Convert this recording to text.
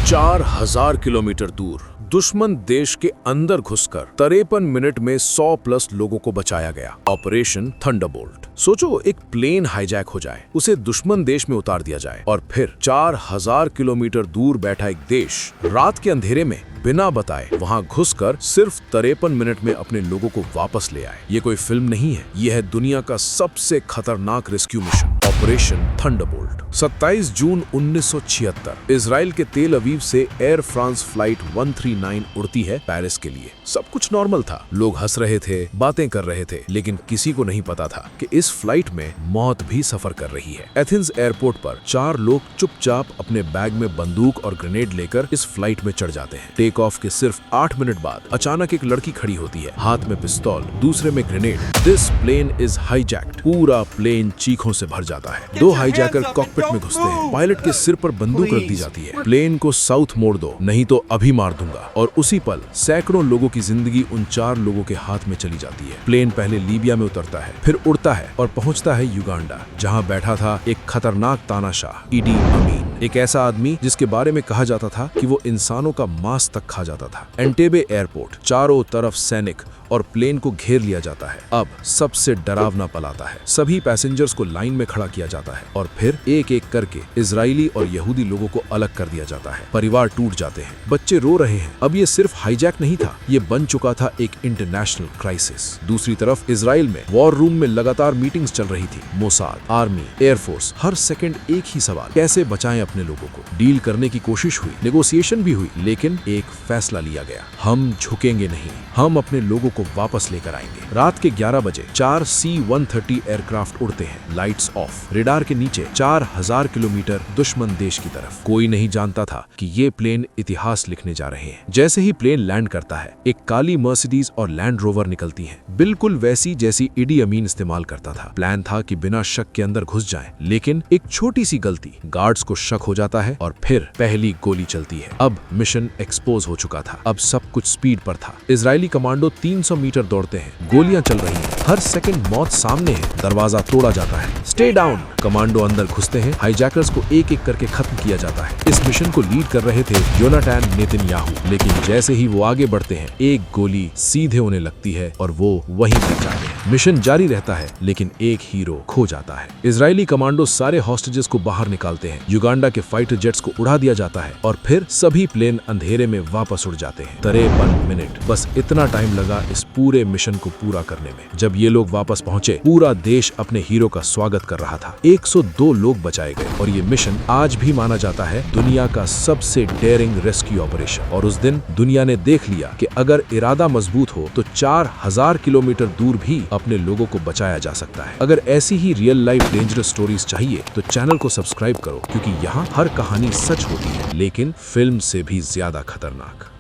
4000 kilometre दूर दुश्मन देश के अंदर घुसकर 53 मिनट में 100+ लोगों को बचाया गया। Operation Thunderbolt. सोचो, एक प्लेन हाईजैक हो जाए, उसे दुश्मन देश में उतार दिया जाए और फिर 4000 किलोमीटर दूर बैठा एक देश रात के अंधेरे में बिना बताए वहां घुसकर सिर्फ 53 मिनट में अपने लोगों को वापस ले आए। ये कोई फिल्म नहीं है, ये है दुनिया का सबसे खतरनाक रेस्क्यू मिशन, ऑपरेशन थंडरबोल्ट। 27 जून 1976 इजराइल के तेल अवीव से एयर फ्रांस फ्लाइट 139 उड़ती है पेरिस के लिए। सब कुछ नॉर्मल था, लोग हंस रहे थे, बातें कर रहे थे, लेकिन किसी को नहीं पता था कि इस फ्लाइट में मौत भी सफर कर रही है। एथेंस एयरपोर्ट पर 4 लोग चुपचाप अपने बैग में बंदूक और ग्रेनेड लेकर इस फ्लाइट में चढ़ जाते हैं। टेक ऑफ के सिर्फ 8 मिनट बाद अचानक एक लड़की खड़ी होती है, हाथ में पिस्तौल, दूसरे में grenade. This plane is hijacked. पूरा प्लेन चीखों से भर जाता है। 2 हाईजैकर कॉकपिट में घुसते हैं। पायलट के सिर पर बंदूक रख दी जाती है। प्लेन को साउथ मोड़ दो, नहीं तो अभी मार दूंगा। और उसी पल सैकड़ों लोगों की जिंदगी उन 4 लोगों के हाथ में चली जाती है। प्लेन पहले लीबिया में उतरता है, फिर उड़ता है और पहुंचता है युगांडा, जहां बैठा था एक खतरनाक तानाशाह, इडी अमीन। एक ऐसा आदमी जिसके बारे में कहा जाता था कि वो इंसानों का मांस तक खा जाता था। एंटेबे एयरपोर्ट, चारों तरफ सैनिक और प्लेन को घेर लिया जाता है। अब सबसे डरावना पल आता है। सभी पैसेंजर्स को लाइन में खड़ा किया जाता है और फिर एक एक करके इजरायली और यहूदी लोगों को अलग कर दिया जाता है। परिवार टूट जाते हैं, बच्चे रो रहे हैं। अब ये सिर्फ हाईजैक नहीं था, ये बन चुका था एक इंटरनेशनल क्राइसिस। दूसरी तरफ इजराइल में वॉर रूम में लगातार मीटिंग्स चल रही थी। मोसाद, आर्मी, एयरफोर्स, हर सेकंड एक ही सवाल, कैसे बचाएं अपने लोगों को। डील करने की कोशिश हुई, नेगोशिएशन भी हुई, लेकिन एक फैसला लिया गया, हम झुकेंगे नहीं, हम अपने लोगों को वापस लेकर आएंगे। रात के 11 बजे 4 C-130 एयरक्राफ्ट उड़ते हैं, लाइट्स ऑफ, रेडार के नीचे 4000 किलोमीटर दुश्मन देश की तरफ। कोई नहीं जानता था कि ये प्लेन इतिहास लिखने जा रहे हैं। जैसे ही प्लेन लैंड करता है, एक काली मर्सिडीज और लैंड रोवर निकलती हैं, बिल्कुल वैसी जैसी इडी अमीन इस्तेमाल करता था। प्लान था कि बिना शक के अंदर घुस जाएं, लेकिन एक छोटी सी गलती, गार्ड्स को शक हो जाता है और फिर पहली गोली चलती है। अब मिशन एक्सपोज हो चुका था, अब सब कुछ स्पीड पर था। इजरायली कमांडो 300 मीटर दौड़ते हैं, गोलियां चल रही हैं, हर सेकंड मौत सामने है। दरवाजा तोड़ा जाता है, स्टे डाउन। कमांडो अंदर घुसते हैं, हाईजैकर्स को एक एक करके खत्म किया जाता है। इस मिशन को लीड कर रहे थे योनाथन नेतन्याहू, लेकिन जैसे ही वो आगे बढ़ते हैं, एक गोली सीधे उन्हें लगती है और वो वहीं मर जाते हैं। मिशन जारी रहता है, लेकिन एक हीरो खो जाता है। इजरायली कमांडो सारे हॉस्टेजेस को बाहर निकालते हैं, युगांडा के फाइटर जेट्स को उड़ा दिया जाता है और फिर सभी प्लेन अंधेरे में वापस उड़ जाते हैं। 53 मिनट, बस इतना टाइम लगा इस पूरे मिशन को पूरा करने में। जब ये लोग वापस पहुंचे, पूरा देश अपने हीरो का स्वागत कर रहा था। 102 लोग बचाए गए और ये मिशन आज भी माना जाता है दुनिया का सबसे डेयरिंग रेस्क्यू ऑपरेशन। और उस दिन दुनिया ने देख लिया कि अगर इरादा मजबूत हो तो 4000 किलोमीटर दूर भी अपने लोगों को बचाया जा सकता है। अगर ऐसी ही रियल लाइफ डेंजरस स्टोरीज चाहिए तो चैनल को सब्सक्राइब करो, क्योंकि यहाँ हर कहानी सच होती है, लेकिन फिल्म से भी ज्यादा खतरनाक।